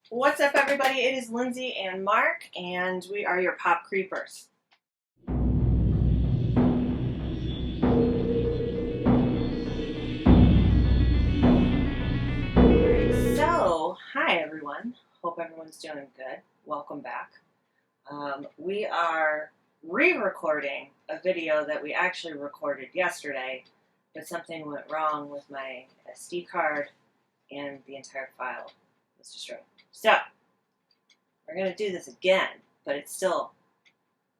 What's up, everybody? It is Lindsay and Mark, and we are your Pop Creepers. So, hi everyone. Hope everyone's doing good. Welcome back. We are re-recording a video that we actually recorded yesterday, but something went wrong with my SD card and the entire file was destroyed. So, we're going to do this again, but it's still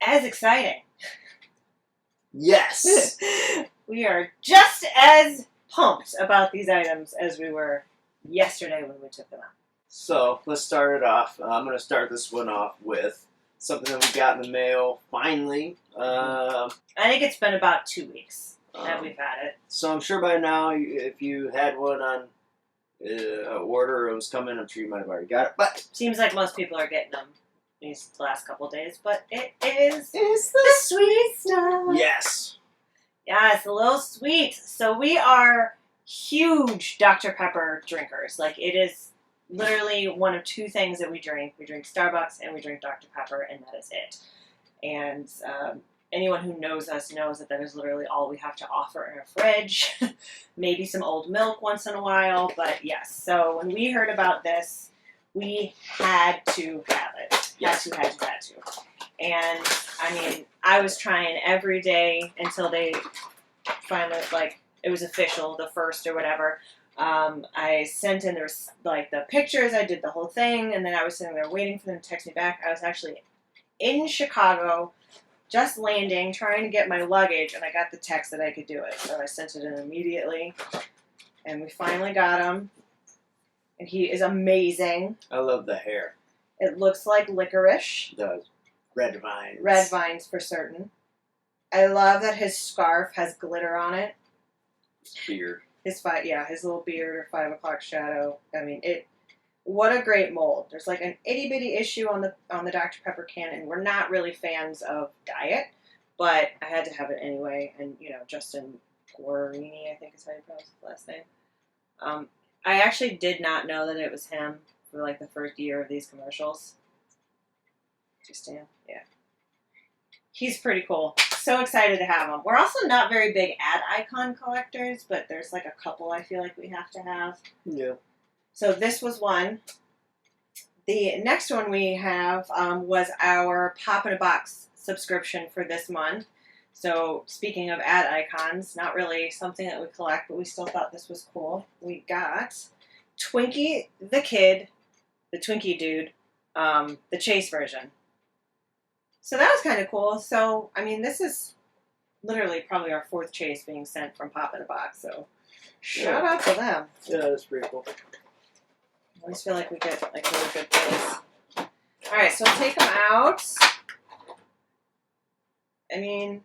as exciting. Yes! We are just as pumped about these items as we were yesterday when we took them out. So, let's start it off. I'm going to start this one off with something that we got in the mail, finally. I think it's been about 2 weeks that we've had it. So I'm sure by now, if you had one on order, it was coming, I'm sure you might have already got it. But Seems like most people are getting them these last couple days, but it is it's the sweet stuff. Yes. Yeah, it's a little sweet. So we are huge Dr. Pepper drinkers. Like, it is literally one of two things that we drink. We drink Starbucks and we drink Dr. Pepper, and that is it. And anyone who knows us knows that is literally all we have to offer in our fridge. Maybe some old milk once in a while, but yes. So when we heard about this, we had to have it. Yes. Had to. And, I mean, I was trying every day until they finally, like, it was official, the first or whatever. I sent in the pictures, I did the whole thing, and then I was sitting there waiting for them to text me back. I was actually in Chicago, just landing, trying to get my luggage, and I got the text that I could do it. So I sent it in immediately, and we finally got him. And he is amazing. I love the hair. It looks like licorice. It does. Red vines. Red vines for certain. I love that his scarf has glitter on it. Beard. His little beard or 5 o'clock shadow. I mean, what a great mold. There's like an itty bitty issue on the Dr. Pepper can, and we're not really fans of diet, but I had to have it anyway. And Justin Guarini, I think is how you pronounce his last name. I actually did not know that it was him for like the first year of these commercials. Justin, yeah. He's pretty cool. So excited to have him. We're also not very big ad icon collectors, but there's like a couple I feel like we have to have. Yeah. So this was one. The next one we have was our Pop in a Box subscription for this month. So speaking of ad icons, not really something that we collect, but we still thought this was cool. We got Twinkie the Kid, the Twinkie dude, the Chase version. So that was kind of cool. So, I mean, this is literally probably our 4th Chase being sent from Pop in a Box. So shout out to them. Yeah, that's pretty cool. I always feel like we get like really good things. All right, so I'll take them out. I mean,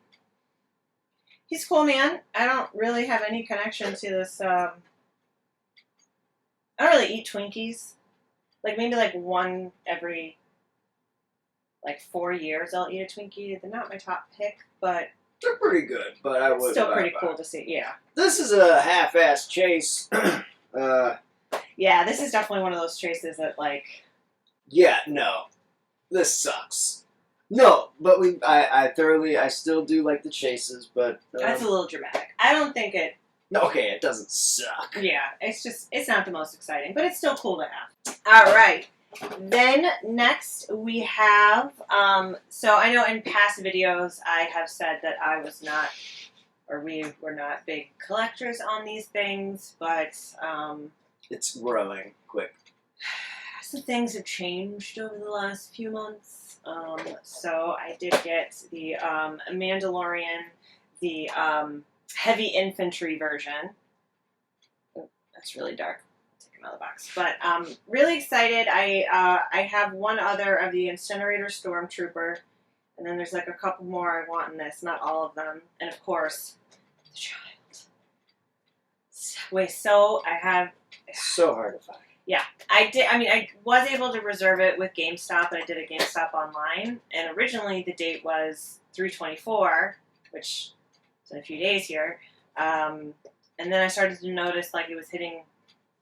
he's cool, man. I don't really have any connection to this. I don't really eat Twinkies. Like maybe like one every 4 years I'll eat a Twinkie. They're not my top pick, but They're pretty good, but I would. Still pretty cool to see. Yeah. This is a half-ass Chase. Yeah, this is definitely one of those chases that Yeah, no. This sucks. No, but I still do like the chases, but... that's a little dramatic. I don't think it... Okay, it doesn't suck. Yeah, it's not the most exciting, but it's still cool to have. All right. Then next we have, so I know in past videos I have said that we were not big collectors on these things, but... it's growing quick. Some things have changed over the last few months. So I did get the Mandalorian, the heavy infantry version. Oh, that's really dark. I'll take him out of the box. But really excited. I have one other of the Incinerator Stormtrooper, and then there's like a couple more I want in this. Not all of them, and of course, the child. Wait, so I have. So hard to find. Yeah, I did. I mean, I was able to reserve it with GameStop, and I did a GameStop online. And originally, the date was 3/24, which is in a few days here. And then I started to notice like it was hitting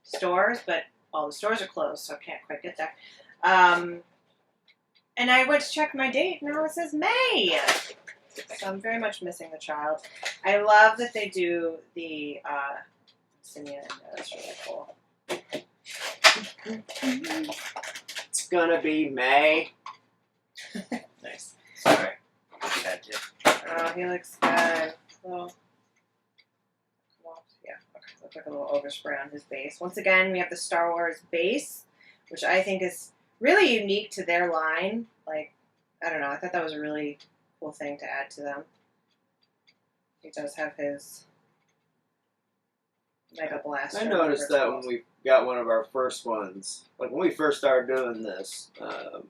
stores, but all the stores are closed, so I can't quite get there. And I went to check my date, and now it says May. So I'm very much missing the child. I love that they do the Simeon. That's really cool. It's gonna be May. Nice. Sorry. Oh, he looks good. Well, yeah, okay. Looks like a little overspray on his base. Once again, we have the Star Wars base, which I think is really unique to their line. Like, I don't know. I thought that was a really cool thing to add to them. He does have his Mega Blaster. I noticed that when we got one of our first ones, like when we first started doing this, I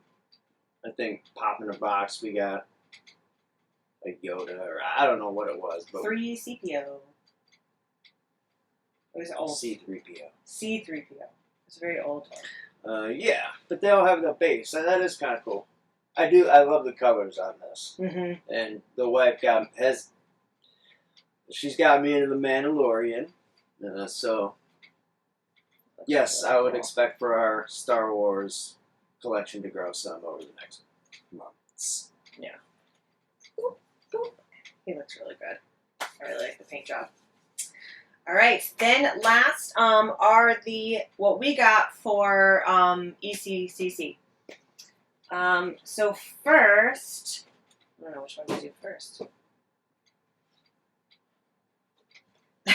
think popping a box, we got like Yoda, or I don't know what it was, but 3CPO. It was old. C3PO. C3PO. It's a very old one. Yeah, but they all have the base, and that is kind of cool. I love the colors on this, and the wife she's got me into the Mandalorian, so yes, I would expect for our Star Wars collection to grow some over the next months. Yeah. Boop, boop. He looks really good. I really like the paint job. All right, then last are what we got for ECCC. So first, I don't know which one to do first.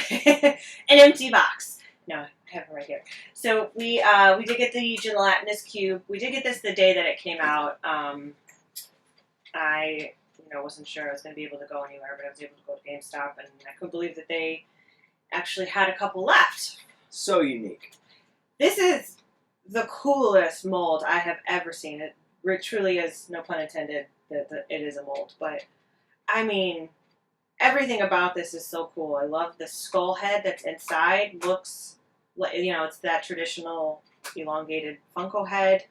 An empty box. No, I have it right here. So we did get the gelatinous cube. We did get this the day that it came out. I wasn't sure I was going to be able to go anywhere, but I was able to go to GameStop, and I couldn't believe that they actually had a couple left. So unique. This is the coolest mold I have ever seen. It truly is, no pun intended, that it is a mold. But, I mean, everything about this is so cool. I love the skull head that's inside. Looks, it's that traditional elongated Funko head.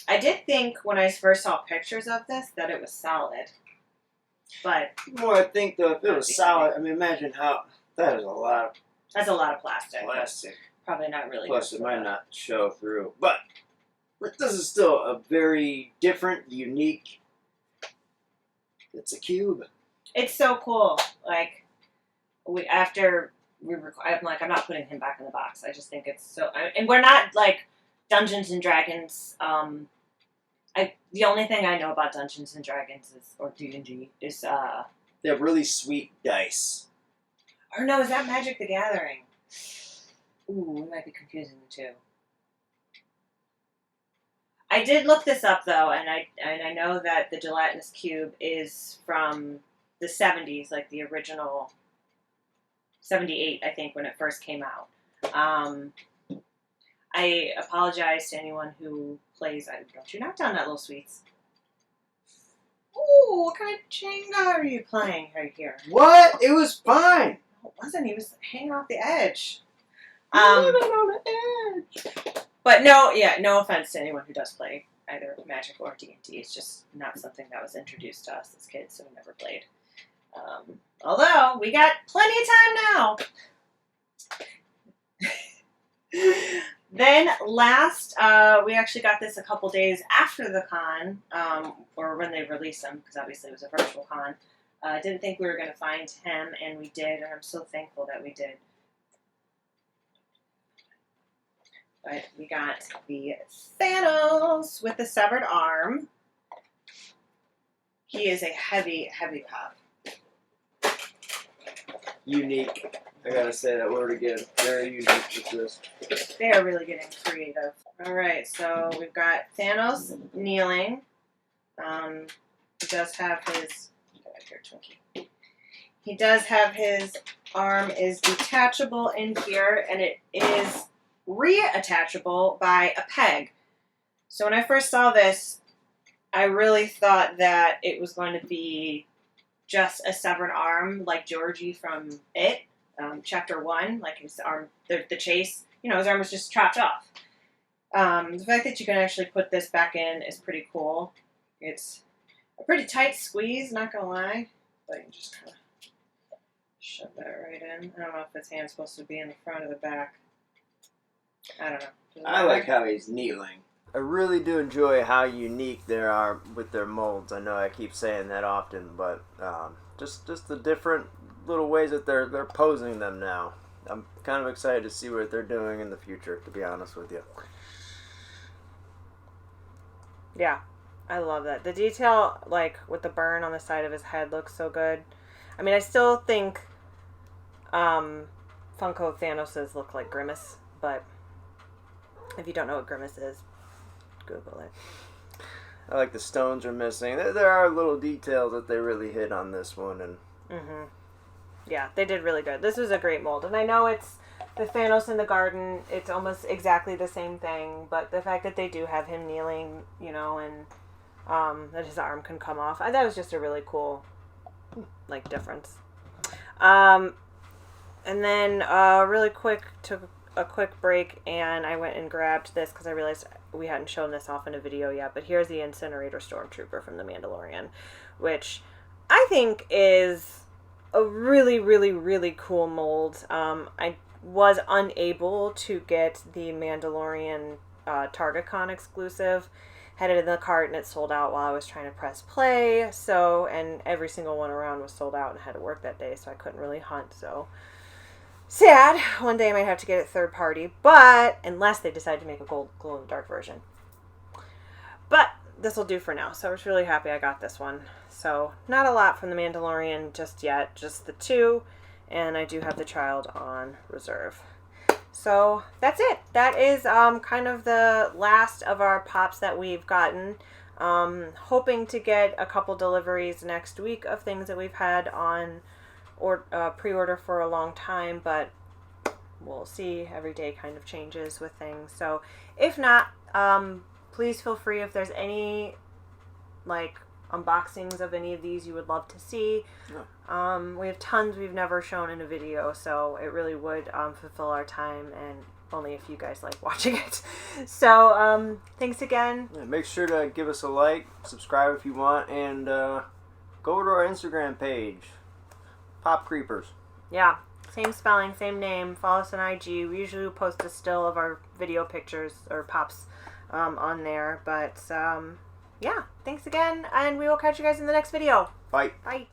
I did think when I first saw pictures of this that it was solid. But More, I think though, if it was solid, I mean, imagine how that is a lot that's a lot of plastic. of plastic. Probably not really. Plus, it might not show through. But this is still a very different, unique. It's a cube. It's so cool. Like I'm like, I'm not putting him back in the box. I just think it's so. And we're not like Dungeons and Dragons. The only thing I know about Dungeons and Dragons or D&D is They have really sweet dice. or no, is that Magic the Gathering? Ooh, we might be confusing the two. I did look this up though, and I know that the gelatinous cube is from the 70s, like the original 78, I think, when it first came out. I apologize to anyone who plays. Don't you knock down that little sweets? Ooh, what kind of Jenga are you playing right here? What? It was fine. No, it wasn't. He was hanging off the edge. Living on the edge. But no offense to anyone who does play either Magic or D&D. It's just not something that was introduced to us as kids, so we never played. Although, we got plenty of time now. Then last, we actually got this a couple days after the con, or when they released them, because obviously it was a virtual con. Didn't think we were going to find him, and we did, and I'm so thankful that we did. But we got the Thanos with the severed arm. He is a heavy, heavy pop. Unique. I gotta say that word again. Very unique with this. They are really getting creative. Alright, so we've got Thanos kneeling. He does have his... Get back here, Twinkie. He does have his arm is detachable in here, and it is reattachable by a peg. So when I first saw this, I really thought that it was going to be just a severed arm, like Georgie from It, Chapter 1, like his arm, the chase, his arm was just chopped off. The fact that you can actually put this back in is pretty cool. It's a pretty tight squeeze, not gonna lie, but you can just kind of shove that right in. I don't know if this hand's supposed to be in the front or the back. I don't know. I like how he's kneeling. I really do enjoy how unique they are with their molds. I know I keep saying that often, but just the different little ways that they're posing them now. I'm kind of excited to see what they're doing in the future, to be honest with you. Yeah, I love that. The detail, like with the burn on the side of his head, looks so good. I mean, I still think Funko Thanos's look like Grimace, but if you don't know what Grimace is, Google it. I like the stones are missing. There are little details that they really hit on this one, and yeah, they did really good. This was a great mold, and I know it's the Thanos in the garden. It's almost exactly the same thing, but the fact that they do have him kneeling, you know, and that his arm can come off, that was just a really cool, like, difference. And then really quick, took a quick break, and I went and grabbed this because I realized we hadn't shown this off in a video yet, but here's the Incinerator Stormtrooper from The Mandalorian, which I think is a really, really, really cool mold. I was unable to get the Mandalorian TargetCon exclusive. Had it in the cart and it sold out while I was trying to press play. So, and every single one around was sold out and had to work that day, so I couldn't really hunt. So, sad. One day I might have to get it third party, but unless they decide to make a gold glow in the dark version. But this will do for now. So I was really happy I got this one. So not a lot from the Mandalorian just yet, just the two, and I do have the child on reserve. So that's it. That is kind of the last of our pops that we've gotten. Hoping to get a couple deliveries next week of things that we've had on or pre-order for a long time, but we'll see. Every day kind of changes with things. So if not, please feel free if there's any like unboxings of any of these you would love to see. Yeah. We have tons we've never shown in a video, so it really would fulfill our time, and only if you guys like watching it. So thanks again. Yeah, make sure to give us a like, subscribe if you want, and go to our Instagram page, Pop Creepers. Yeah, same spelling, same name. Follow us on IG. We usually post a still of our video pictures or pops on there, but yeah, thanks again, and we will catch you guys in the next video. Bye. Bye.